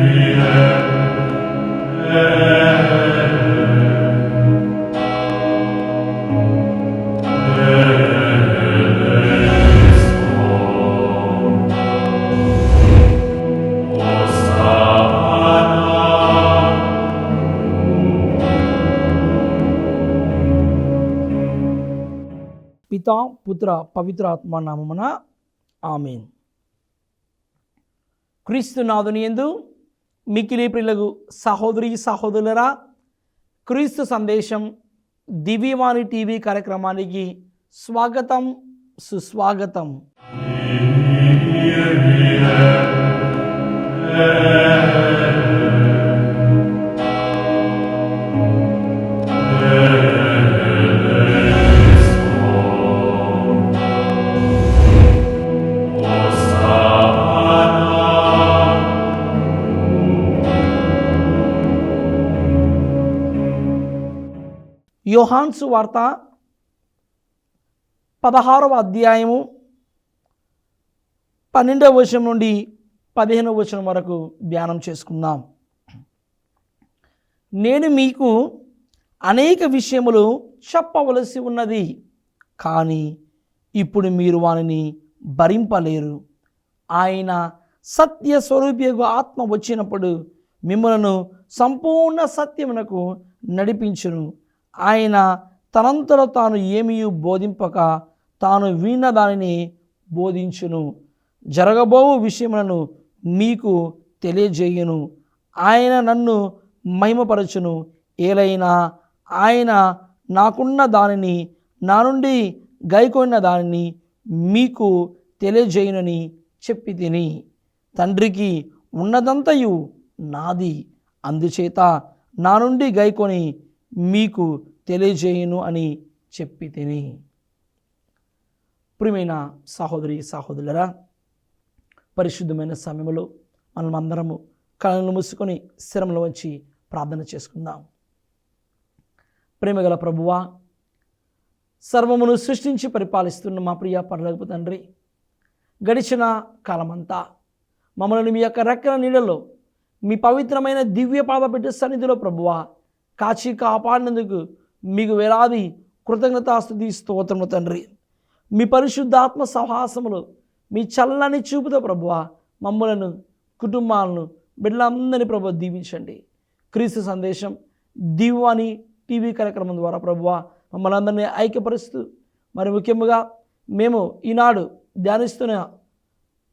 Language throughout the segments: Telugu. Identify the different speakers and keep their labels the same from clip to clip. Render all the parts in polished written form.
Speaker 1: పితా పుత్ర పవిత్ర ఆత్మ నామమున ఆమేన్. క్రీస్తునాథుని యందు మిక్కిలి ప్రియులకు సహోదరి సహోదరులరా, క్రీస్తు సందేశం దివ్యవాణి టీవీ కార్యక్రమానికి స్వాగతం, సుస్వాగతం. యోహాను సువార్త 16వ అధ్యాయము 12వ వచనం నుండి 15వ వచనం వరకు ధ్యానం చేసుకుందాం. నేను మీకు అనేక విషయములు చెప్పవలసి ఉన్నది, కానీ ఇప్పుడు మీరు వానిని భరింపలేరు. ఆయన సత్య స్వరూపియగు ఆత్మ వచ్చినప్పుడు మిమ్మలను సంపూర్ణ సత్యమునకు నడిపించును. ఆయన తనంతలో తాను ఏమీ బోధింపక తాను విన్న దానిని బోధించును. జరగబోవు విషయములను మీకు తెలియజేయును. ఆయన నన్ను మహిమపరచును. ఏలైనా ఆయన నాకున్న దానిని, నా నుండి గైకొన్న దానిని మీకు తెలియజేయునని చెప్పి తిని. తండ్రికి ఉన్నదంతయు నాది, అందుచేత నా నుండి గైకొని మీకు తెలియజేయును అని చెప్పి తిని. ప్రియమైన సహోదరి సహోదరులరా, పరిశుద్ధమైన సమయంలో మనమందరము కళ్ళను మూసుకొని శిరములు వంచి ప్రార్థన చేసుకుందాం. ప్రేమగల ప్రభువా, సర్వమును సృష్టించి పరిపాలిస్తున్న మా ప్రియ పరలోకపు తండ్రి, గడిచిన కాలమంతా మమ్మల్ని మీ యొక్క రెక్కల నీడలో మీ పవిత్రమైన దివ్య పాదపెట్టే సన్నిధిలో ప్రభువా కాచి కాపాడినందుకు మీకు వేలాది కృతజ్ఞతాస్తుతి స్తోత్రములు తండ్రి. మీ పరిశుద్ధాత్మ సహవాసములు, మీ చల్లని చూపుతో ప్రభువా మమ్మలను, కుటుంబాలను, బిడ్డలందరినీ ప్రభువా దీవించండి. క్రీస్తు సందేశం దివ్యవాణి టీవీ కార్యక్రమం ద్వారా ప్రభువా మమ్మల్ని అందరినీ ఐక్యపరుస్తూ, మరి ముఖ్యంగా మేము ఈనాడు ధ్యానిస్తున్న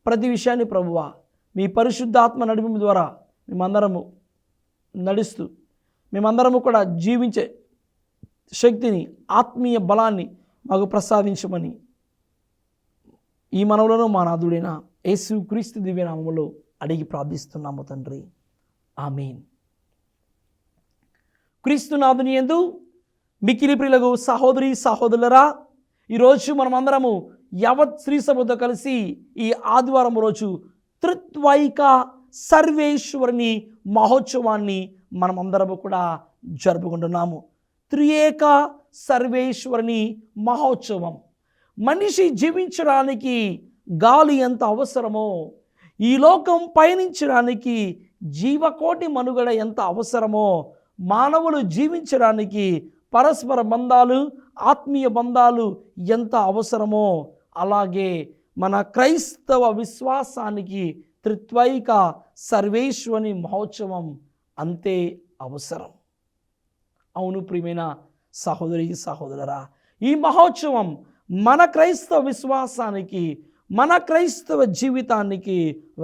Speaker 1: ప్రతి విషయాన్ని ప్రభువా మీ పరిశుద్ధాత్మ నడిపింపు ద్వారా మేమందరము నడుస్తూ మేమందరము కూడా జీవించే శక్తిని, ఆత్మీయ బలాన్ని మాకు ప్రసాదించమని ఈ మనవులను మా నాథుడైన యేసు క్రీస్తు దివ్యనామములో అడిగి ప్రార్థిస్తున్నాము తండ్రి, ఆమేన్. క్రీస్తునాథుని యందు మిక్కిలి ప్రియులకు సహోదరి సహోదరులరా, ఈరోజు మనమందరము యావత్ శ్రీ సభతో కలిసి ఈ ఆదివారం రోజు త్రిత్వైక సర్వేశ్వరుని మహోత్సవాన్ని మనమందరము కూడా జరుపుకుంటున్నాము. త్రియేక సర్వేశ్వరుని మహోత్సవం. మనిషి జీవించడానికి గాలి ఎంత అవసరమో, ఈ లోకం పయనించడానికి జీవకోటి మనుగడ ఎంత అవసరమో, మానవులు జీవించడానికి పరస్పర బంధాలు, ఆత్మీయ బంధాలు ఎంత అవసరమో, అలాగే మన క్రైస్తవ విశ్వాసానికి త్రిత్వైక సర్వేశ్వరుని మహోత్సవం అంతే అవసరం. అవును ప్రియమైన సహోదరి సహోదరురా, ఈ మహోత్సవం మన క్రైస్తవ విశ్వాసానికి, మన క్రైస్తవ జీవితానికి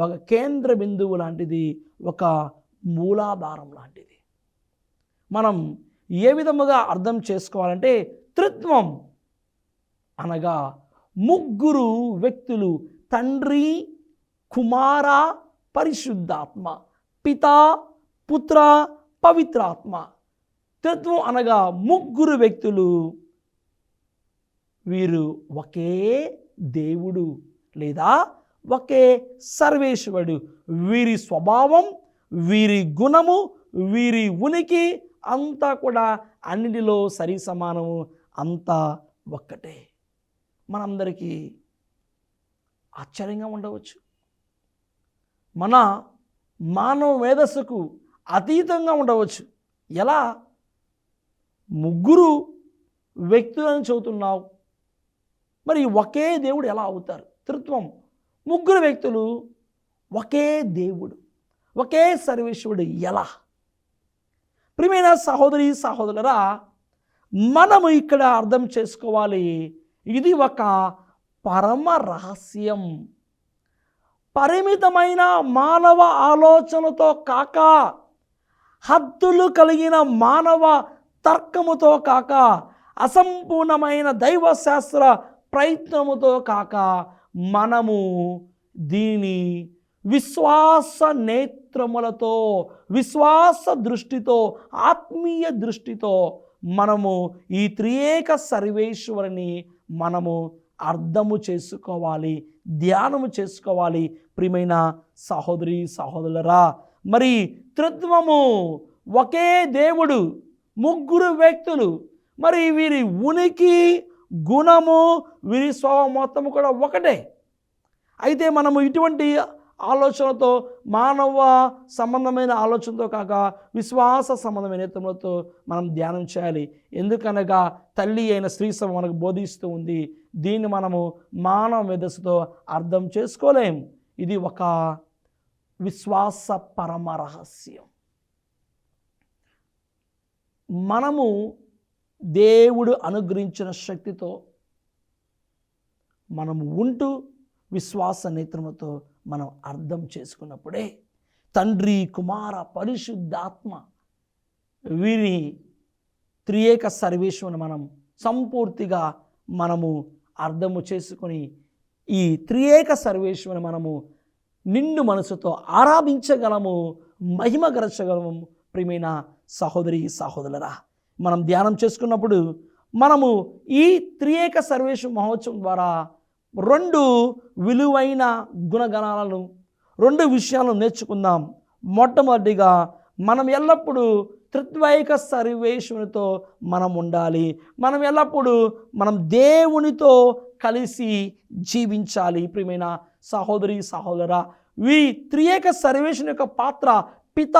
Speaker 1: ఒక కేంద్ర బిందువు లాంటిది, ఒక మూలాధారం లాంటిది. మనం ఏ విధముగా అర్థం చేసుకోవాలంటే, త్రిత్వం అనగా ముగ్గురు వ్యక్తులు, తండ్రి, కుమార, పరిశుద్ధాత్మ, పితా, పుత్ర, పవిత్రాత్మ. త్రిత్వం అనగా ముగ్గురు వ్యక్తులు, వీరు ఒకే దేవుడు లేదా ఒకే సర్వేశ్వరుడు. వీరి స్వభావం, వీరి గుణము, వీరి ఉనికి అంతా కూడా అన్నిటిలో సరి సమానము, అంతా ఒక్కటే. మనందరికీ ఆశ్చర్యంగా ఉండవచ్చు. మన మానవ మేధస్సుకు అతీతంగా ఉండవచ్చు. ఎలా? ముగ్గురు వ్యక్తులను చెబుతున్నావు, మరి ఒకే దేవుడు ఎలా అవుతారు? త్రిత్వం, ముగ్గురు వ్యక్తులు, ఒకే దేవుడు, ఒకే సర్వేశ్వరుడు ఎలా? ప్రియమైన సహోదరి సహోదరులరా, మనము ఇక్కడ అర్థం చేసుకోవాలి, ఇది ఒక పరమ రహస్యం. పరిమితమైన మానవ ఆలోచనతో కాక, హద్దులు కలిగిన మానవ తర్కముతో కాక, అసంపూర్ణమైన దైవశాస్త్ర ప్రయత్నముతో కాక, మనము దీని విశ్వాస నేత్రములతో, విశ్వాస దృష్టితో, ఆత్మీయ దృష్టితో మనము ఈ త్రియేక సర్వేశ్వరుని మనము అర్థము చేసుకోవాలి, ధ్యానము చేసుకోవాలి. ప్రియమైన సహోదరి సహోదరులరా, మరి త్రిత్వము ఒకే దేవుడు, ముగ్గురు వ్యక్తులు, మరి వీరి ఉనికి, గుణము, వీరి స్వభావం మొత్తము కూడా ఒకటే. అయితే మనము ఇటువంటి ఆలోచనతో, మానవ సంబంధమైన ఆలోచనతో కాక విశ్వాస సంబంధమైన నేత్రములతో మనం ధ్యానం చేయాలి. ఎందుకనగా తల్లి అయిన శ్రీ సభ మనకు బోధిస్తూ ఉంది. దీన్ని మనము మానవ మేధస్సుతో అర్థం చేసుకోలేం. ఇది ఒక విశ్వాస పరమ రహస్యం. మనము దేవుడు అనుగ్రహించిన శక్తితో మనము ఉంటూ విశ్వాస నేత్రములతో మనం అర్థం చేసుకున్నప్పుడే తండ్రి, కుమార, పరిశుద్ధాత్మ వీరి త్రియేక సర్వేశ్వరుని మనం సంపూర్తిగా మనము అర్థము చేసుకొని ఈ త్రియేక సర్వేశ్వరుని మనము నిండు మనసుతో ఆరాధించగలము, మహిమగరచగలము. ప్రియమైన సహోదరి సహోదరులరా, మనం ధ్యానం చేసుకున్నప్పుడు మనము ఈ త్రియేక సర్వేశ్వర మహోత్సవం ద్వారా రెండు విలువైన గుణగణాలను, రెండు విషయాలను నేర్చుకుందాం. మొట్టమొదటిగా మనం ఎల్లప్పుడూ త్రిత్వైక సర్వేశ్వరునితో మనం ఉండాలి. మనం ఎల్లప్పుడూ మనం దేవునితో కలిసి జీవించాలి. ప్రియమైన సహోదరి సహోదరా, ఈ త్రియేక సర్వేశ్వరుని యొక్క పాత్ర, పిత,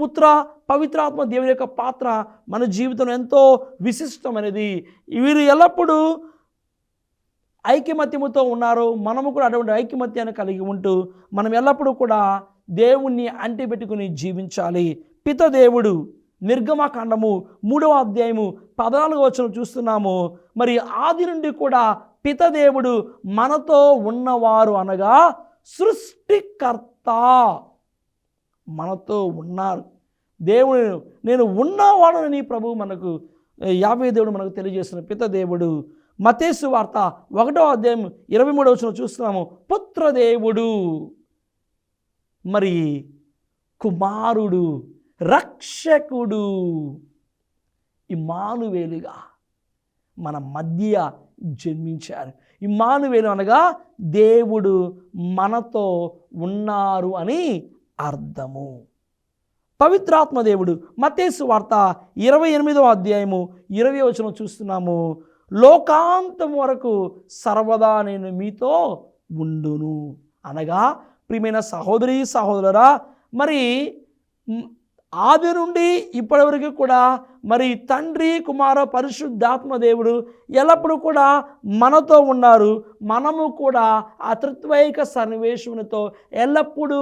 Speaker 1: పుత్ర, పవిత్రాత్మ దేవుని యొక్క పాత్ర మన జీవితంలో ఎంతో విశిష్టమైనది. వీరు ఎల్లప్పుడూ ఐకమత్యముతో ఉన్నారు. మనము కూడా అటువంటి ఐకమత్యాన్ని కలిగి ఉంటూ మనం ఎల్లప్పుడూ కూడా దేవుణ్ణి అంటిపెట్టుకుని జీవించాలి. పిత దేవుడు, నిర్గమకాండము 3వ అధ్యాయము 14వ వచనం చూస్తున్నాము. మరి ఆది నుండి కూడా పిత దేవుడు మనతో ఉన్నవారు, అనగా సృష్టికర్త మనతో ఉన్నారు. దేవుడు నేను ఉన్నవాడని ప్రభువు మనకు, యావే దేవుడు మనకు తెలియజేస్తున్న పిత దేవుడు. మత్తయి సువార్త 1వ అధ్యాయం 23వ వచనం చూస్తున్నాము. పుత్రదేవుడు, మరి కుమారుడు, రక్షకుడు, ఇమ్మానువేలుగా మన మధ్య జన్మించారు. ఇమ్మానువేలు అనగా దేవుడు మనతో ఉన్నారు అని అర్థము. పవిత్రాత్మ దేవుడు, మత్తయి సువార్త 28వ అధ్యాయము 20వ వచనం చూస్తున్నాము. లోకాంతం వరకు సర్వదా నేను మీతో ఉండును అనగా, ప్రియమైన సహోదరి సహోదరురా, మరి ఆది నుండి ఇప్పటి వరకు కూడా మరి తండ్రి, కుమార, పరిశుద్ధాత్మ దేవుడు ఎల్లప్పుడూ కూడా మనతో ఉన్నారు. మనము కూడా ఆ త్రిత్వైక సర్వేశ్వరునితో ఎల్లప్పుడూ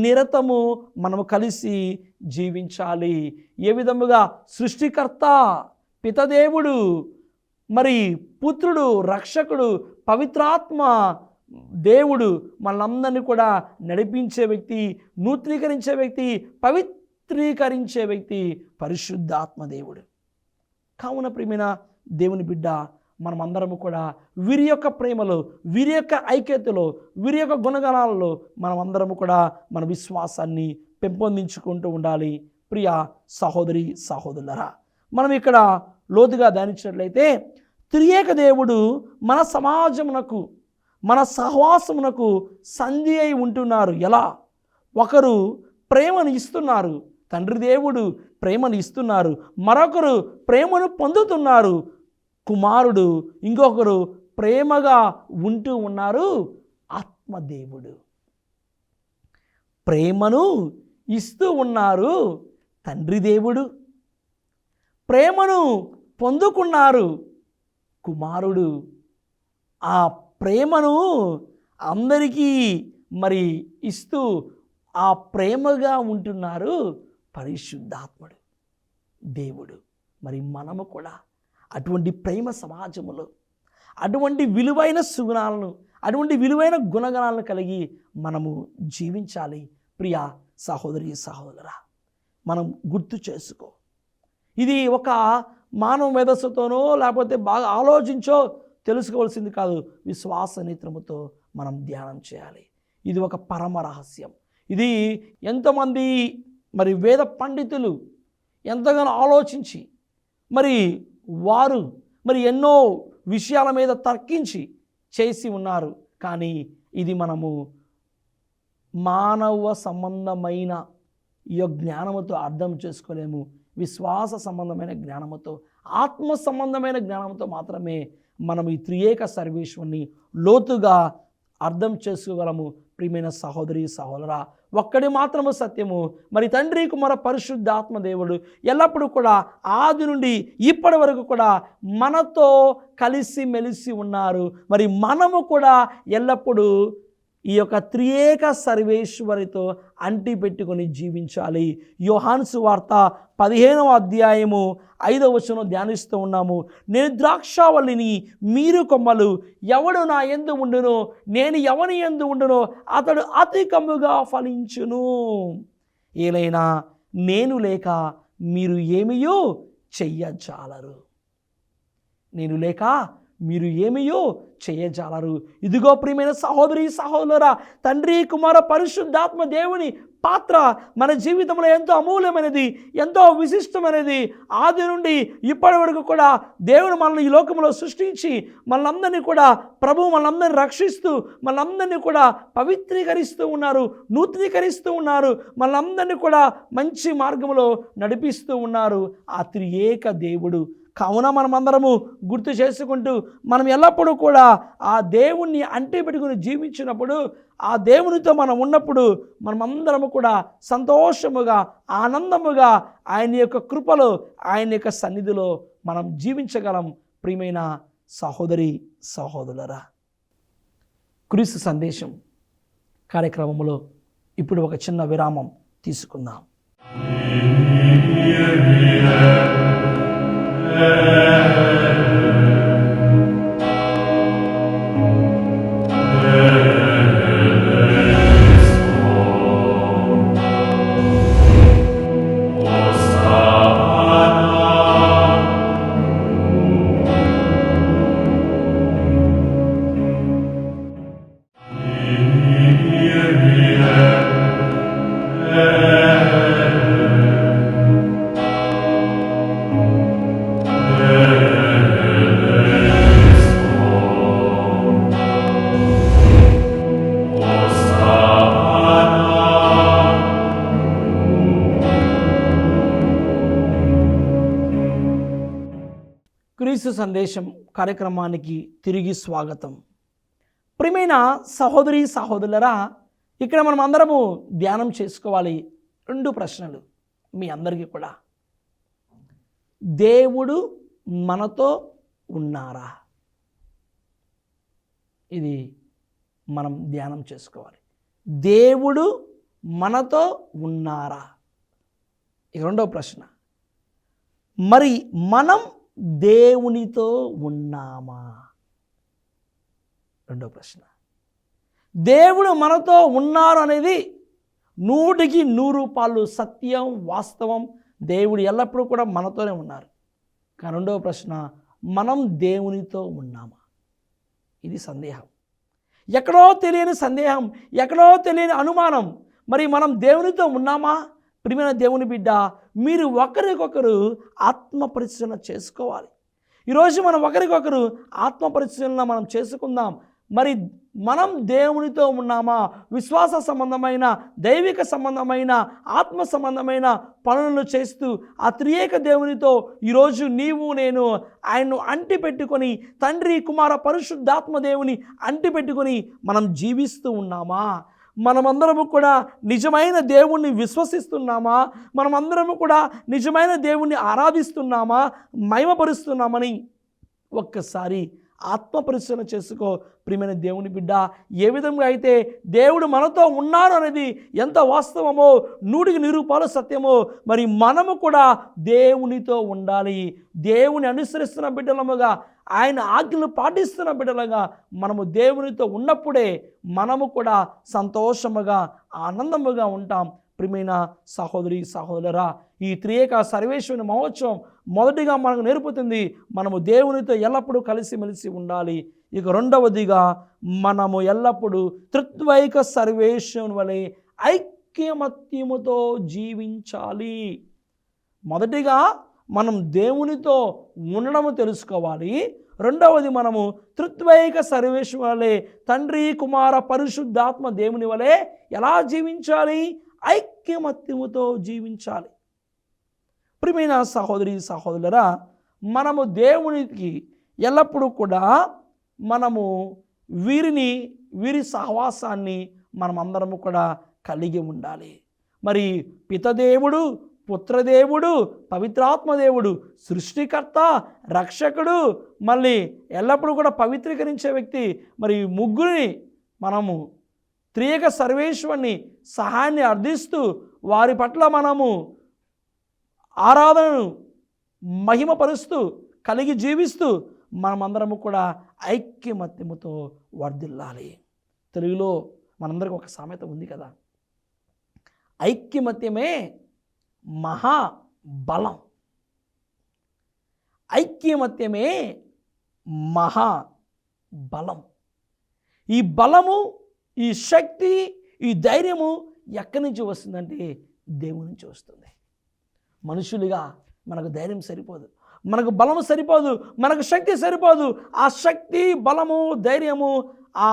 Speaker 1: నిరతము మనము కలిసి జీవించాలి. ఏ విధముగా? సృష్టికర్త పితదేవుడు, మరి పుత్రుడు, రక్షకుడు, పవిత్రాత్మ దేవుడు మనందరినీ కూడా నడిపించే వ్యక్తి, నూతనీకరించే వ్యక్తి, పవిత్రీకరించే వ్యక్తి పరిశుద్ధాత్మ దేవుడు. కావున ప్రియమైన దేవుని బిడ్డ, మనమందరము కూడా వీరి యొక్క ప్రేమలో, వీరి యొక్క ఐక్యతలో, వీరి యొక్క గుణగణాలలో మనమందరము కూడా మన విశ్వాసాన్ని పెంపొందించుకుంటూ ఉండాలి. ప్రియ సహోదరి సహోదరులరా, మనం ఇక్కడ లోతుగా ధ్యానించినట్లయితే త్రియేక దేవుడు మన సమాజమునకు, మన సహవాసమునకు సంధి అయి ఉంటున్నారు. ఎలా? ఒకరు ప్రేమను ఇస్తున్నారు, తండ్రి దేవుడు ప్రేమను ఇస్తున్నారు. మరొకరు ప్రేమను పొందుతున్నారు, కుమారుడు. ఇంకొకరు ప్రేమగా ఉంటూ ఉన్నారు, ఆత్మదేవుడు. ప్రేమను ఇస్తూ ఉన్నారు తండ్రి దేవుడు, ప్రేమను పొందుకున్నారు కుమారుడు. ఆ ప్రేమను అందరికీ మరి ఇస్తూ ఆ ప్రేమగా ఉంటున్నారు పరిశుద్ధాత్ముడు దేవుడు. మరి మనము కూడా అటువంటి ప్రేమ సమాజములో అటువంటి విలువైన సుగుణాలను, అటువంటి విలువైన గుణగణాలను కలిగి మనము జీవించాలి. ప్రియ సహోదరి సహోదరా, మనం గుర్తు చేసుకో, ఇది ఒక మానవ మేధస్సుతోనో లేకపోతే బాగా ఆలోచించో తెలుసుకోవాల్సింది కాదు. విశ్వాస నేత్రముతో మనం ధ్యానం చేయాలి. ఇది ఒక పరమ రహస్యం. ఇది ఎంతోమంది మరి వేద పండితులు ఎంతగానో ఆలోచించి మరి వారు మరి ఎన్నో విషయాల మీద తర్కించి చేసి ఉన్నారు. కానీ ఇది మనము మానవ సంబంధమైన ఈ జ్ఞానముతో అర్థం చేసుకోలేము. విశ్వాస సంబంధమైన జ్ఞానముతో, ఆత్మ సంబంధమైన జ్ఞానంతో మాత్రమే మనం ఈ త్రియేక సర్వేశ్వరుని లోతుగా అర్థం చేసుకోగలము. ప్రియమైన సహోదరి సహోదరా, ఒక్కడి మాత్రము సత్యము, మరి తండ్రి కుమార పరిశుద్ధాత్మ దేవుడు ఎల్లప్పుడూ కూడా ఆది నుండి ఇప్పటి వరకు కూడా మనతో కలిసి మెలిసి ఉన్నారు. మరి మనము కూడా ఎల్లప్పుడూ ఈ యొక్క త్రియేక సర్వేశ్వరితో అంటి పెట్టుకొని జీవించాలి. యోహాను సువార్త 15వ అధ్యాయము 5వ వచనం ధ్యానిస్తూ ఉన్నాము. నేను ద్రాక్షావల్లిని, మీరు కొమ్మలు, ఎవడు నా యందు ఉండునో, నేను ఎవని యందు ఉండునో అతడు అధికముగా ఫలించును. ఏలైనా నేను లేక మీరు ఏమియో చెయ్యజాలరు. నేను లేక మీరు ఏమియో చేయజాలరు. ఇదిగో ప్రియమైన సహోదరి సహోదరా, తండ్రి కుమార పరిశుద్ధాత్మ దేవుని పాత్ర మన జీవితంలో ఎంతో అమూల్యమైనది, ఎంతో విశిష్టమైనది. ఆది నుండి ఇప్పటి వరకు కూడా దేవుడు మనల్ని ఈ లోకంలో సృష్టించి మనందరినీ కూడా ప్రభువు మనందరినీ రక్షిస్తూ మనందరినీ కూడా పవిత్రీకరిస్తూ ఉన్నారు, నూతనీకరిస్తూ ఉన్నారు, మనందరినీ కూడా మంచి మార్గంలో నడిపిస్తూ ఉన్నారు ఆ త్రియేక దేవుడు. కావున మనమందరము గుర్తు చేసుకుంటూ మనం ఎల్లప్పుడూ కూడా ఆ దేవుణ్ణి అంటి పెట్టుకుని జీవించినప్పుడు, ఆ దేవునితో మనం ఉన్నప్పుడు మనమందరము కూడా సంతోషముగా ఆనందముగా ఆయన యొక్క కృపలో, ఆయన యొక్క సన్నిధిలో మనం జీవించగలం. ప్రియమైన సహోదరి సహోదరులరా, క్రీస్తు సందేశం కార్యక్రమంలో ఇప్పుడు ఒక చిన్న విరామం తీసుకుందాం. క్రీస్తు సందేశం కార్యక్రమానికి తిరిగి స్వాగతం. ప్రియమైన సహోదరి సహోదరులరా, ఇక్కడ మనం అందరము ధ్యానం చేసుకోవాలి 2 ప్రశ్నలు మీ అందరికీ కూడా. దేవుడు మనతో ఉన్నారా? ఇది మనం ధ్యానం చేసుకోవాలి. దేవుడు మనతో ఉన్నారా? ఇక 2వ ప్రశ్న, మరి మనం దేవునితో ఉన్నామా? 2వ ప్రశ్న. దేవుడు మనతో ఉన్నారు అనేది 100% సత్యం, వాస్తవం. దేవుడు ఎల్లప్పుడూ కూడా మనతోనే ఉన్నారు. కానీ 2వ ప్రశ్న, మనం దేవునితో ఉన్నామా? ఇది సందేహం, ఎక్కడో తెలియని సందేహం, ఎక్కడో తెలియని అనుమానం. మరి మనం దేవునితో ఉన్నామా? ప్రియమైన దేవుని బిడ్డ, మీరు ఒకరికొకరు ఆత్మ పరిశీలన చేసుకోవాలి. ఈరోజు మనం ఒకరికొకరు ఆత్మ పరిశీలన మనం చేసుకుందాం. మరి మనం దేవునితో ఉన్నామా? విశ్వాస సంబంధమైన, దైవిక సంబంధమైన, ఆత్మ సంబంధమైన పనులను చేస్తూ ఆ త్రియేక దేవునితో ఈరోజు నీవు నేను ఆయన్ను అంటి పెట్టుకొని, తండ్రి కుమార పరిశుద్ధాత్మ దేవుని అంటి పెట్టుకొని మనం జీవిస్తూ ఉన్నామా? మనమందరము కూడా నిజమైన దేవుణ్ణి విశ్వసిస్తున్నామా? మనమందరము కూడా నిజమైన దేవుణ్ణి ఆరాధిస్తున్నామా, మహిమపరుస్తున్నామని ఒక్కసారి ఆత్మ పరిశీలన చేసుకో ప్రియమైన దేవుని బిడ్డ. ఏ విధంగా అయితే దేవుడు మనతో ఉన్నారు అనేది ఎంత వాస్తవమో, 100% సత్యమో, మరి మనము కూడా దేవునితో ఉండాలి. దేవుని అనుసరిస్తున్న బిడ్డలముగా, ఆయన ఆజ్ఞలు పాటిస్తున్న బిడ్డలుగా మనము దేవునితో ఉన్నప్పుడే మనము కూడా సంతోషముగా ఆనందముగా ఉంటాం. ప్రియమైన సహోదరి సహోదరా, ఈ త్రియేక సర్వేశ్వరుని మహోత్సవం మొదటిగా మనకు నేర్పుతుంది మనము దేవునితో ఎల్లప్పుడూ కలిసిమెలిసి ఉండాలి. ఇక రెండవదిగా మనము ఎల్లప్పుడూ త్రిత్వైక సర్వేశ్వరుని వలె ఐక్యమత్యముతో జీవించాలి. మొదటిగా మనం దేవునితో ఉండడము తెలుసుకోవాలి. రెండవది మనము త్రిత్వైక సర్వేశ్వరుని వలె, తండ్రి కుమార పరిశుద్ధాత్మ దేవుని వలె ఎలా జీవించాలి? ఐక్యమత్యముతో జీవించాలి. ప్రియమైన సహోదరి సహోదరులరా, మనము దేవునికి ఎల్లప్పుడూ కూడా మనము వీరి సహవాసాన్ని మనమందరము కూడా కలిగి ఉండాలి. మరి పితదేవుడు, పుత్రదేవుడు, పవిత్రాత్మదేవుడు, సృష్టికర్త, రక్షకుడు, మళ్ళీ ఎల్లప్పుడూ కూడా పవిత్రీకరించే వ్యక్తి, మరి ముగ్గురిని మనము త్రియేక సర్వేశ్వరుని సహాయాన్ని అర్థిస్తూ వారి పట్ల మనము ఆరాధనను మహిమపరుస్తూ కలిగి జీవిస్తూ మనమందరము కూడా ఐక్యమత్యముతో వర్ధిల్లాలి. తెలుగులో మనందరికీ ఒక సామెత ఉంది కదా, ఐక్యమత్యమే మహాబలం. ఐక్యమత్యమే మహాబలం. ఈ బలము, ఈ శక్తి, ఈ ధైర్యము ఎక్కడి నుంచి వస్తుందంటే దేవుని నుంచి వస్తుంది. మనుషులుగా మనకు ధైర్యం సరిపోదు, మనకు బలము సరిపోదు, మనకు శక్తి సరిపోదు. ఆ శక్తి, బలము, ధైర్యము ఆ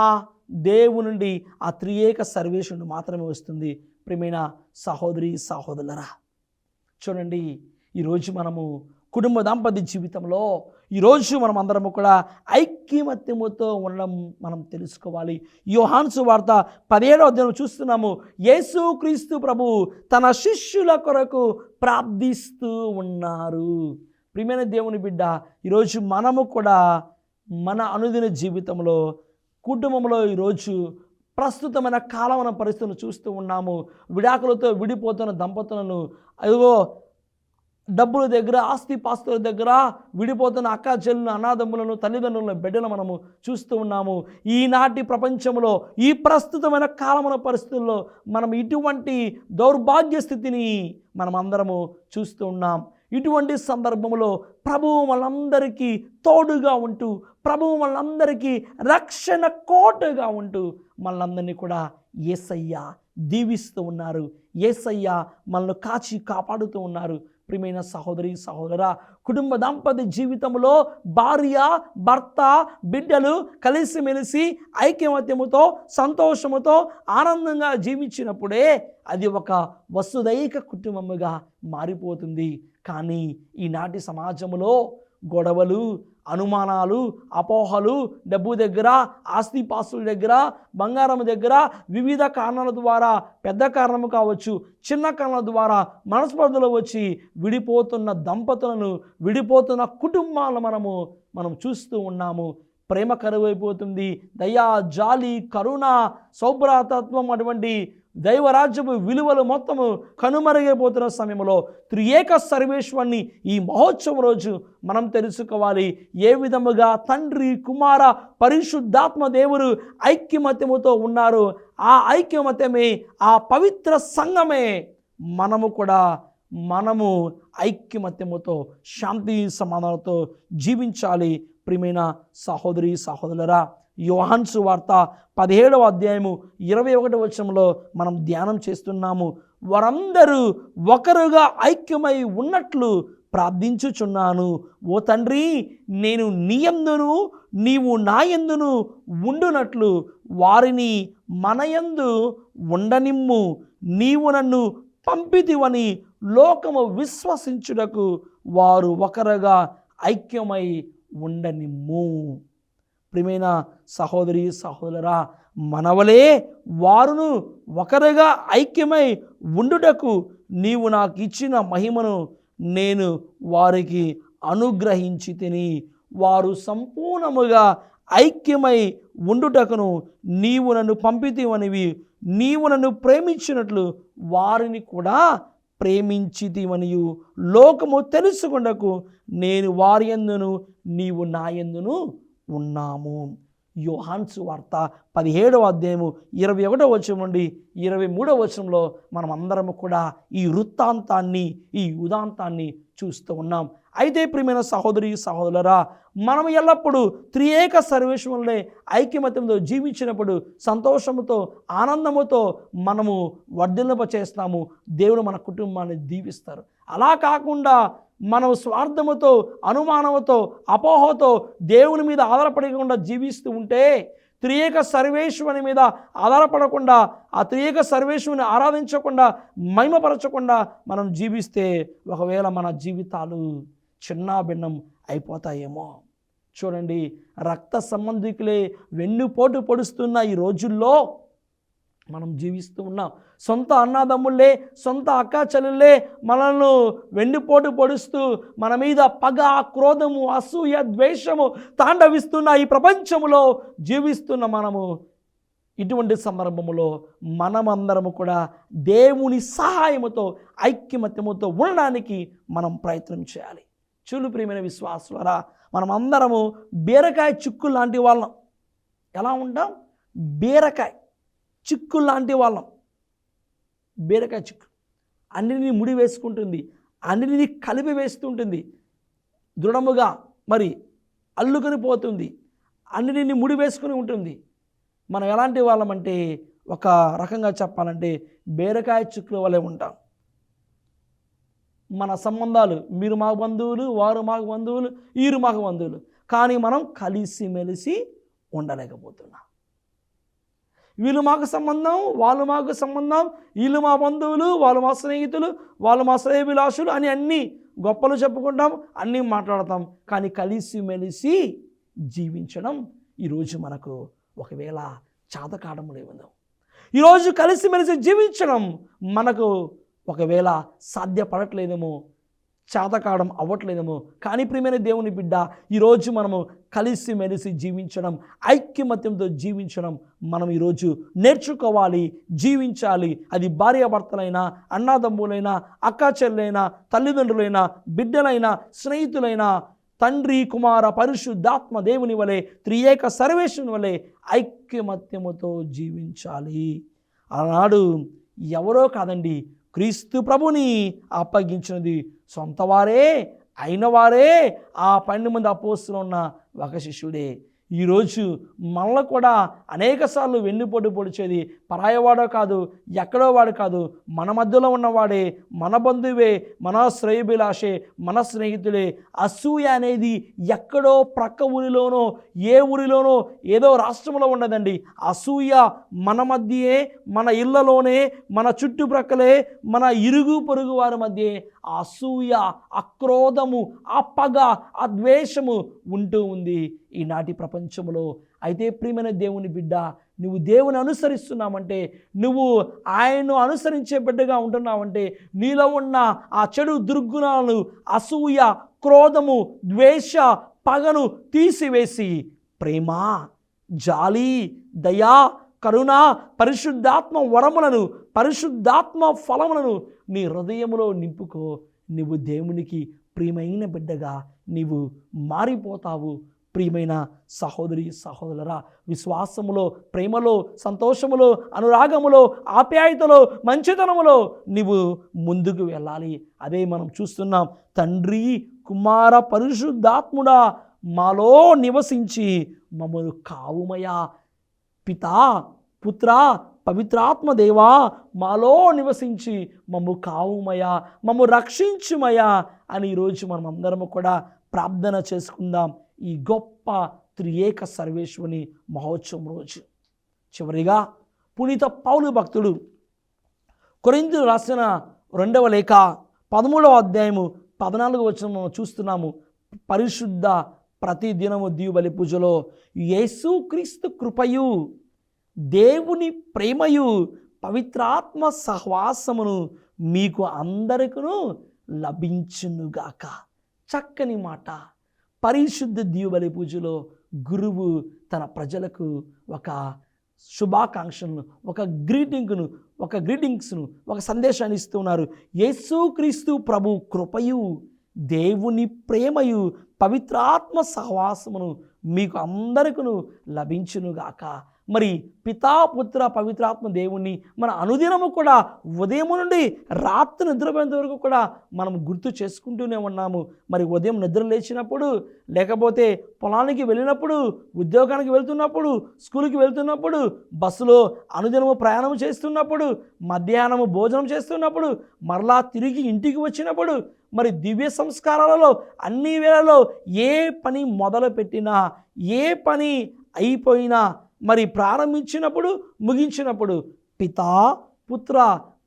Speaker 1: దేవుని నుండి, ఆ త్రియేక సర్వేశ్వరుడు మాత్రమే వస్తుంది. ప్రియమైన సహోదరి సహోదరులరా, చూడండి, ఈరోజు మనము కుటుంబ దాంపత్య జీవితంలో ఈరోజు మనం అందరము కూడా ఐక్యమత్యముతో ఉండడం మనం తెలుసుకోవాలి. యోహాను సువార్త 17వ అధ్యాయం చూస్తున్నాము. యేసుక్రీస్తు ప్రభు తన శిష్యుల కొరకు ప్రార్థిస్తూ ఉన్నారు. ప్రియమైన దేవుని బిడ్డ, ఈరోజు మనము కూడా మన అనుదిన జీవితంలో, కుటుంబంలో ఈరోజు ప్రస్తుతమైన కాలమైన పరిస్థితులను చూస్తూ ఉన్నాము. విడాకులతో విడిపోతున్న దంపతులను, అదిగో డబ్బుల దగ్గర, ఆస్తి పాస్తుల దగ్గర విడిపోతున్న అక్క చెల్లులను, అనాథములను, తల్లిదండ్రులను, బిడ్డలను మనము చూస్తూ ఉన్నాము. ఈనాటి ప్రపంచంలో, ఈ ప్రస్తుతమైన కాలమైన పరిస్థితుల్లో మనం ఇటువంటి దౌర్భాగ్య స్థితిని మనం అందరము చూస్తూ ఉన్నాం. ఇటువంటి సందర్భంలో ప్రభువు మనందరికీ తోడుగా ఉంటూ, ప్రభువు మనందరికీ రక్షణ కోటగా ఉంటూ మనందరినీ కూడా యేసయ్య దీవిస్తూ ఉన్నారు. యేసయ్య మనల్ని కాచి కాపాడుతూ ఉన్నారు. ప్రియమైన సహోదరి సహోదరా, కుటుంబ దాంపత్య జీవితంలో భార్య, భర్త, బిడ్డలు కలిసిమెలిసి ఐక్యమత్యముతో, సంతోషముతో, ఆనందంగా జీవించినప్పుడే అది ఒక వసుదైక కుటుంబముగా మారిపోతుంది. కానీ ఈనాటి సమాజంలో గొడవలు, అనుమానాలు, అపోహలు, డబ్బు దగ్గర, ఆస్తిపాస్తుల దగ్గర, బంగారం దగ్గర, వివిధ కారణాల ద్వారా, పెద్ద కారణము కావచ్చు, చిన్న కారణాల ద్వారా మనస్పర్ధలు వచ్చి విడిపోతున్న దంపతులను, విడిపోతున్న కుటుంబాలను మనం చూస్తూ ఉన్నాము. ప్రేమ కరువైపోతుంది. దయా, జాలి, కరుణ, సౌభ్రాతత్వం, అటువంటి దైవరాజ్యపు విలువలు మొత్తము కనుమరుగైపోతున్న సమయంలో త్రియేక సర్వేశ్వరుని ఈ మహోత్సవం రోజు మనం తెలుసుకోవాలి. ఏ విధముగా తండ్రి, కుమార, పరిశుద్ధాత్మ దేవుడు ఐక్యమత్యముతో ఉన్నారు. ఆ ఐక్యమత్యమే, ఆ పవిత్ర సంఘమే మనము ఐక్యమత్యముతో, శాంతి సమాధానంతో జీవించాలి. ప్రియమైన సహోదరి సహోదరులరా, యోహాను సువార్త 17వ అధ్యాయము 21వ వచనంలో మనం ధ్యానం చేస్తున్నాము. వారందరూ ఒకరుగా ఐక్యమై ఉన్నట్లు ప్రార్థించుచున్నాను. ఓ తండ్రి, నేను నీ యందును నీవు నా యందును ఉండునట్లు వారిని మన యందు ఉండనిమ్ము. నీవు నన్ను పంపితివని లోకము విశ్వసించుటకు వారు ఒకరుగా ఐక్యమై ఉండనిమ్ము. ప్రియమైన సహోదరి సహోదరా, మనవలే వారును ఒకరుగా ఐక్యమై ఉండుటకు నీవు నాకు ఇచ్చిన మహిమను నేను వారికి అనుగ్రహించి తిని, వారు సంపూర్ణముగా ఐక్యమై ఉండుటకును నీవు నన్ను పంపితివనివి, నీవు నన్ను ప్రేమించినట్లు వారిని కూడా ప్రేమించితివనియు లోకము తెలుసుకొనుటకు నేను వారి యందును నీవు నా యందును ఉన్నాము. యోహాను సువార్త 17వ అధ్యాయము 21వ వచనం నుండి 23వ వచనంలో మనం అందరము కూడా ఈ వృత్తాంతాన్ని, ఈ ఉదాంతాన్ని చూస్తూ ఉన్నాం. అయితే ప్రియమైన సహోదరి సహోదరులారా, మనం ఎల్లప్పుడూ త్రియేక సర్వేశ్వరులే ఐక్యమత్యంతో జీవించినప్పుడు సంతోషముతో ఆనందముతో మనము వర్ధిల్లపచేస్తాము. దేవుడు మన కుటుంబాన్ని దీవిస్తారు. అలా కాకుండా మనం స్వార్థముతో, అనుమానముతో, అపోహతో దేవుని మీద ఆధారపడకుండా జీవిస్తూ ఉంటే, త్రియేక సర్వేశ్వరుని మీద ఆధారపడకుండా, ఆ త్రియేక సర్వేశ్వరుని ఆరాధించకుండా, మహిమపరచకుండా మనం జీవిస్తే ఒకవేళ మన జీవితాలు చిన్నాభిన్నం అయిపోతాయేమో. చూడండి, రక్త సంబంధికులే వెన్నుపోటు పొడుస్తున్న ఈ రోజుల్లో మనం జీవిస్తూ ఉన్నాం. సొంత అన్నదమ్ముళ్ళే, సొంత అక్క చెల్లెళ్ళే మనల్ని వెన్నుపోటు పొడుస్తూ మన మీద పగ, క్రోధము, అసూయ, ద్వేషము తాండవిస్తున్న ఈ ప్రపంచంలో జీవిస్తున్న మనము ఇటువంటి సందర్భములో మనమందరము కూడా దేవుని సహాయముతో ఐక్యమత్యముతో ఉండడానికి మనం ప్రయత్నం చేయాలి. చూలు ప్రియమైన విశ్వాసులారా, మనం అందరము బీరకాయ చిక్కు లాంటి వాళ్ళం. ఎలా ఉంటాం? బీరకాయ చిక్కు లాంటి వాళ్ళం. బీరకాయ చిక్కు అన్నిటిని ముడి వేసుకుంటుంది, అన్నిటిని కలిపి వేస్తుంటుంది, దృఢముగా మరి అల్లుకొని పోతుంది, అన్నిటిని ముడి వేసుకుని ఉంటుంది. మనం ఎలాంటి వాళ్ళం అంటే, ఒక రకంగా చెప్పాలంటే బీరకాయ చిక్కుల వలె ఉంటాం. మన సంబంధాలు, మీరు మాకు బంధువులు, వారు మాకు బంధువులు, వీరు మాకు బంధువులు, కానీ మనం కలిసిమెలిసి ఉండలేకపోతున్నాం. వీళ్ళు మాకు సంబంధం, వాళ్ళు మాకు సంబంధం, వీళ్ళు మా బంధువులు, వాళ్ళు మా స్నేహితులు, వాళ్ళు మా శ్రేయభిలాషులు అని అన్నీ గొప్పలు చెప్పుకుంటాం, అన్నీ మాట్లాడతాం, కానీ కలిసిమెలిసి జీవించడం ఈరోజు మనకు ఒకవేళ చాతకాడం లేదో, ఈరోజు కలిసిమెలిసి జీవించడం మనకు ఒకవేళ సాధ్యపడట్లేదేమో, చాతకాడం అవ్వట్లేదేమో. కానీ ప్రియమైన దేవుని బిడ్డ, ఈరోజు మనము కలిసిమెలిసి జీవించడం, ఐక్యమత్యంతో జీవించడం మనం ఈరోజు నేర్చుకోవాలి, జీవించాలి. అది భార్యాభర్తలైనా, అన్నాదమ్ములైనా, అక్కా చెల్లెలైనా, తల్లిదండ్రులైనా, బిడ్డలైనా, స్నేహితులైనా, తండ్రి, కుమార, పరిశుద్ధాత్మ దేవుని వలె, త్రియేక సర్వేశ్వరుని వలె ఐక్యమత్యముతో జీవించాలి. ఆనాడు ఎవరో కాదండి, క్రీస్తు ప్రభుని అప్పగించినది సొంత వారే అయిన వారే, ఆ 12 మంది అపోస్తలులు ఉన్న ఒక శిష్యుడే. ఈరోజు మనలో కూడా అనేకసార్లు వెన్నుపోటు పొడిచేది పరాయవాడో కాదు, ఎక్కడో వాడు కాదు, మన మధ్యలో ఉన్నవాడే, మన బంధువే, మన శ్రేయభిలాషే, మన స్నేహితులే. అసూయ అనేది ఎక్కడో ప్రక్క ఊరిలోనో, ఏ ఊరిలోనో, ఏదో రాష్ట్రంలో ఉండదండి. అసూయ మన మధ్యే, మన ఇళ్లలోనే, మన చుట్టుప్రక్కలే, మన ఇరుగు పొరుగు వారి మధ్యే అసూయ, అక్రోధము, ఆ పగ, ఆ ద్వేషము ఉంటూ ఉంది ఈనాటి ప్రపంచంలో. అయితే ప్రియమైన దేవుని బిడ్డ, నువ్వు దేవుని అనుసరిస్తున్నామంటే, నువ్వు ఆయన్ను అనుసరించే బిడ్డగా ఉంటున్నావంటే, నీలో ఉన్న ఆ చెడు దుర్గుణాలను, అసూయ, క్రోధము, ద్వేష, పగను తీసివేసి ప్రేమ, జాలి, దయా, కరుణ, పరిశుద్ధాత్మ వరములను, పరిశుద్ధాత్మ ఫలములను నీ హృదయంలో నింపుకో. నువ్వు దేవునికి ప్రియమైన బిడ్డగా నీవు మారిపోతావు. ప్రియమైన సహోదరి సహోదరులారా, విశ్వాసములో, ప్రేమలో, సంతోషములో, అనురాగములో, ఆప్యాయతలో, మంచితనములో నీవు ముందుకు వెళ్ళాలి. అదే మనం చూస్తున్నాం. తండ్రి, కుమార, పరిశుద్ధాత్ముడా మాలో నివసించి మమ్మల్ని కావుమయా. పితా, పుత్ర, పవిత్రాత్మ దేవా మాలో నివసించి మమ్ము కావుమయా, మమ్ము రక్షించుమయా అని ఈరోజు మనం అందరము కూడా ప్రార్థన చేసుకుందాం ఈ గొప్ప త్రియేక సర్వేశ్వరుని మహోత్సవం రోజు. చివరిగా పునీత పౌలు భక్తుడు కొరింథీయులకు రాసిన 2వ లేఖ 13వ అధ్యాయము 14వ వచనం మనం చూస్తున్నాము. పరిశుద్ధ ప్రతిదినము దీవు బలి పూజలో యేసుక్రీస్తు కృపయు దేవుని ప్రేమయు పవిత్రాత్మ సహవాసమును మీకు అందరికీ లభించునుగాక. చక్కని మాట. పరిశుద్ధ దీవెబలి పూజలో గురువు తన ప్రజలకు ఒక శుభాకాంక్షలను, ఒక గ్రీటింగ్స్ను, ఒక సందేశాన్ని ఇస్తున్నారు. యేసుక్రీస్తు ప్రభు కృపయు, దేవుని ప్రేమయు, పవిత్రాత్మ సహవాసమును మీకు అందరికీ లభించునుగాక. మరి పితా, పుత్ర, పవిత్రాత్మ దేవుణ్ణి మన అనుదినము కూడా ఉదయం నుండి రాత్రి నిద్రపోయేంత వరకు కూడా మనం గుర్తు చేసుకుంటూనే ఉన్నాము. మరి ఉదయం నిద్ర లేచినప్పుడు, లేకపోతే పొలానికి వెళ్ళినప్పుడు, ఉద్యోగానికి వెళ్తున్నప్పుడు, స్కూల్కి వెళ్తున్నప్పుడు, బస్సులో అనుదినము ప్రయాణం చేస్తున్నప్పుడు, మధ్యాహ్నము భోజనం చేస్తున్నప్పుడు, మరలా తిరిగి ఇంటికి వచ్చినప్పుడు, మరి దివ్య సంస్కారాలలో అన్ని వేళలో ఏ పని మొదలుపెట్టినా, ఏ పని అయిపోయినా, మరి ప్రారంభించినప్పుడు, ముగించినప్పుడు పితా, పుత్ర,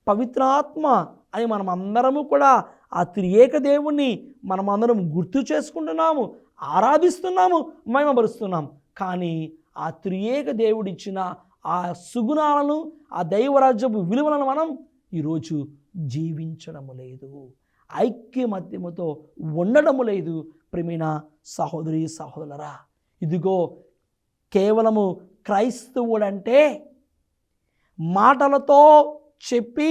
Speaker 1: పవిత్రాత్మ అని మనం అందరము కూడా ఆ త్రియేక దేవుణ్ణి మనమందరం గుర్తు చేసుకుంటున్నాము, ఆరాధిస్తున్నాము, మహిమపరుస్తున్నాం. కానీ ఆ త్రియేక దేవుడిచ్చిన ఆ సుగుణాలను, ఆ దైవరాజ్యపు విలువలను మనం ఈరోజు జీవించడము లేదు, ఐక్యమత్యముతో ఉండడము లేదు. ప్రియమైన సహోదరి సహోదరులారా, ఇదిగో కేవలము క్రైస్తవుడంటే మాటలతో చెప్పి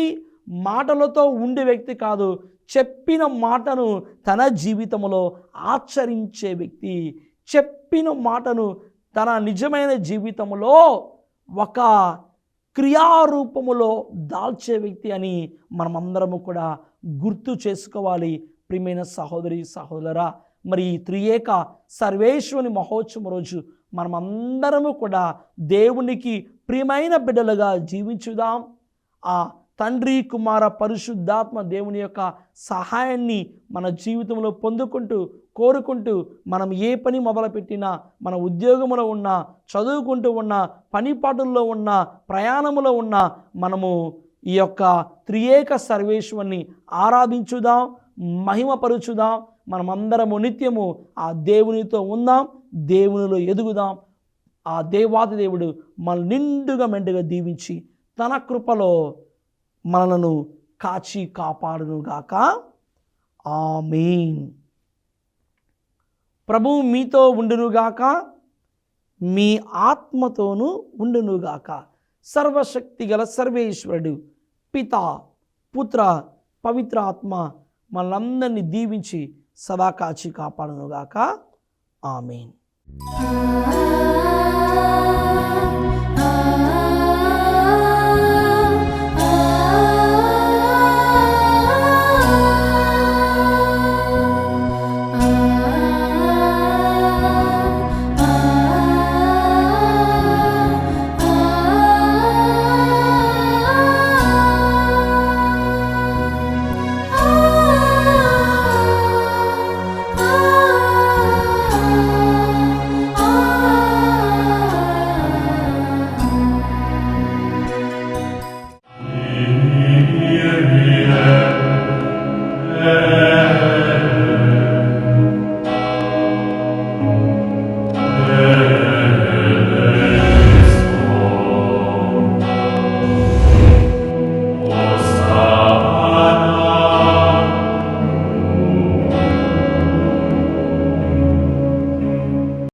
Speaker 1: మాటలతో ఉండే వ్యక్తి కాదు, చెప్పిన మాటను తన జీవితంలో ఆచరించే వ్యక్తి, చెప్పిన మాటను తన నిజమైన జీవితంలో ఒక క్రియారూపములో దాల్చే వ్యక్తి అని మనమందరము కూడా గుర్తు చేసుకోవాలి. ప్రియమైన సహోదరి సహోదరులారా, మరి ఈ త్రియేక సర్వేశ్వరుని మహోత్సవం రోజు మనమందరము కూడా దేవునికి ప్రియమైన బిడ్డలుగా జీవించుదాం. ఆ తండ్రి, కుమార, పరిశుద్ధాత్మ దేవుని యొక్క సహాయాన్ని మన జీవితంలో పొందుకుంటూ, కోరుకుంటూ, మనం ఏ పని మొదలుపెట్టినా, మన ఉద్యోగంలో ఉన్నా, చదువుకుంటూ ఉన్నా, పనిపాటుల్లో ఉన్నా, ప్రయాణంలో ఉన్నా, మనము ఈ యొక్క త్రియేక సర్వేశ్వరుని ఆరాధించుదాం, మహిమపరుచుదాం. మనమందరము నిత్యము ఆ దేవునితో ఉందాం, దేవునిలో ఎదుగుదాం. ఆ దేవాది దేవుడు మనల్ని నిండుగా మెండుగా దీవించి తన కృపలో మనలను కాచి కాపాడునుగాక. ఆమేన్. ప్రభువు మీతో ఉండునుగాక, మీ ఆత్మతోనూ ఉండునుగాక. సర్వశక్తి గల సర్వేశ్వరుడు పితా, పుత్ర, పవిత్ర ఆత్మ మనలందరినీ దీవించి సదా కాచి కాపాడునుగాక. ఆమేన్.